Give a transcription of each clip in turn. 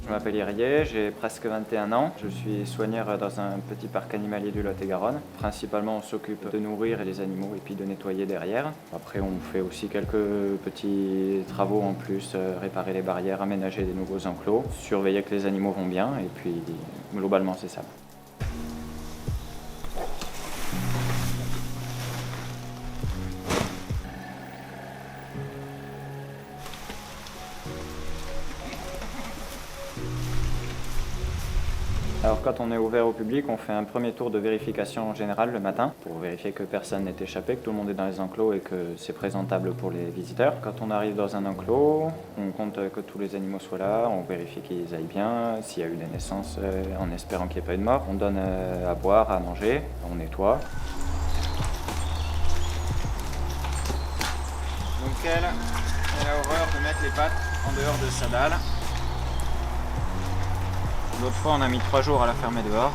Je m'appelle Irié, j'ai presque 21 ans. Je suis soigneur dans un petit parc animalier du Lot-et-Garonne. Principalement, on s'occupe de nourrir les animaux et puis de nettoyer derrière. Après, on fait aussi quelques petits travaux en plus, réparer les barrières, aménager des nouveaux enclos, surveiller que les animaux vont bien et puis globalement, c'est ça. Alors quand on est ouvert au public, on fait un premier tour de vérification générale le matin pour vérifier que personne n'est échappé, que tout le monde est dans les enclos et que c'est présentable pour les visiteurs. Quand on arrive dans un enclos, on compte que tous les animaux soient là, on vérifie qu'ils aillent bien, s'il y a eu des naissances en espérant qu'il n'y ait pas eu de mort. On donne à boire, à manger, on nettoie. Donc elle a horreur de mettre les pattes en dehors de sa dalle. L'autre fois, on a mis 3 jours à la fermer dehors.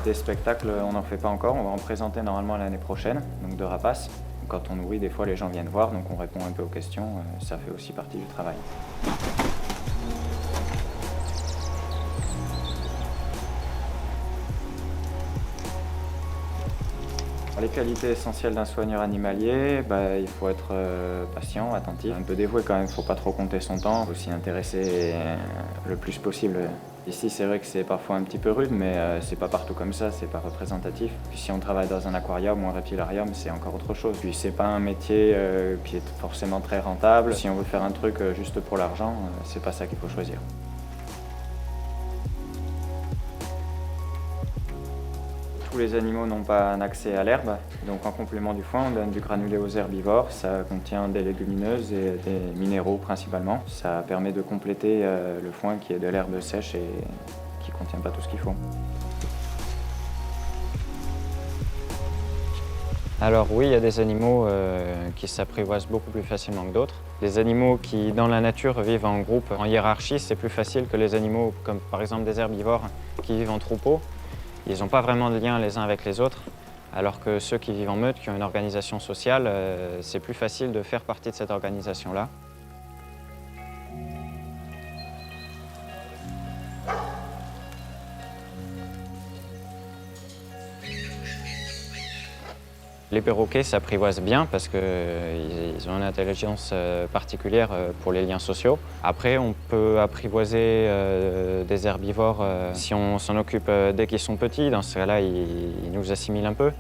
Des spectacles, on n'en fait pas encore, on va en présenter normalement l'année prochaine, donc de rapaces. Quand on nourrit, des fois les gens viennent voir, donc on répond un peu aux questions, ça fait aussi partie du travail. Les qualités essentielles d'un soigneur animalier, il faut être patient, attentif, un peu dévoué quand même, il ne faut pas trop compter son temps, il faut s'y intéresser le plus possible. Ici, c'est vrai que c'est parfois un petit peu rude, mais c'est pas partout comme ça, c'est pas représentatif. Puis si on travaille dans un aquarium ou un reptilarium, c'est encore autre chose. Puis c'est pas un métier qui est forcément très rentable. Si on veut faire un truc juste pour l'argent, c'est pas ça qu'il faut choisir. Tous les animaux n'ont pas un accès à l'herbe, donc en complément du foin, on donne du granulé aux herbivores. Ça contient des légumineuses et des minéraux principalement. Ça permet de compléter le foin qui est de l'herbe sèche et qui ne contient pas tout ce qu'il faut. Alors oui, il y a des animaux qui s'apprivoisent beaucoup plus facilement que d'autres. Les animaux qui, dans la nature, vivent en groupe, en hiérarchie, c'est plus facile que les animaux comme par exemple des herbivores qui vivent en troupeau. Ils n'ont pas vraiment de lien les uns avec les autres, alors que ceux qui vivent en meute, qui ont une organisation sociale, c'est plus facile de faire partie de cette organisation-là. Les perroquets s'apprivoisent bien parce qu'ils ont une intelligence particulière pour les liens sociaux. Après, on peut apprivoiser des herbivores si on s'en occupe dès qu'ils sont petits. Dans ce cas-là, ils nous assimilent un peu.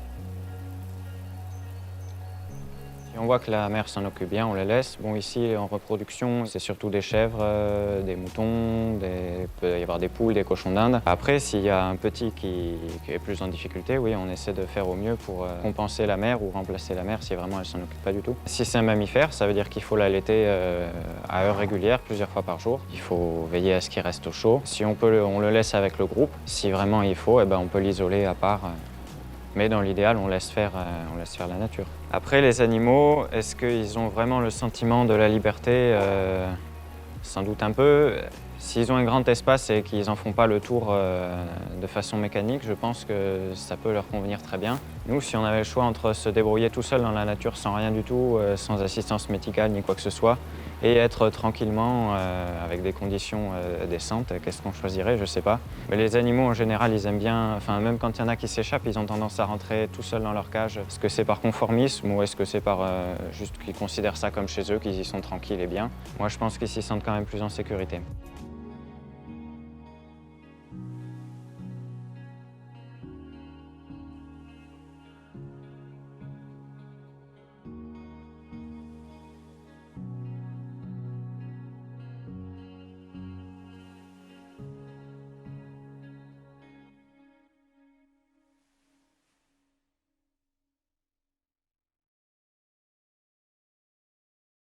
Si on voit que la mère s'en occupe bien, on les laisse. Bon, ici, en reproduction, c'est surtout des chèvres, des moutons, il peut y avoir des poules, des cochons d'Inde. Après, s'il y a un petit qui est plus en difficulté, oui, on essaie de faire au mieux pour compenser la mère ou remplacer la mère si vraiment elle s'en occupe pas du tout. Si c'est un mammifère, ça veut dire qu'il faut l'allaiter à heure régulière, plusieurs fois par jour. Il faut veiller à ce qu'il reste au chaud. Si on peut, on le laisse avec le groupe. Si vraiment il faut, on peut l'isoler à part. Mais dans l'idéal, on laisse faire la nature. Après, les animaux, est-ce qu'ils ont vraiment le sentiment de la liberté? Sans doute un peu. S'ils ont un grand espace et qu'ils n'en font pas le tour de façon mécanique, je pense que ça peut leur convenir très bien. Nous, si on avait le choix entre se débrouiller tout seul dans la nature sans rien du tout, sans assistance médicale ni quoi que ce soit, et être tranquillement avec des conditions décentes, qu'est-ce qu'on choisirait? Je ne sais pas. Mais les animaux, en général, ils aiment bien, même quand il y en a qui s'échappent, ils ont tendance à rentrer tout seuls dans leur cage. Est-ce que c'est par conformisme ou est-ce que c'est par juste qu'ils considèrent ça comme chez eux, qu'ils y sont tranquilles et bien? Moi, je pense qu'ils s'y sentent quand même plus en sécurité.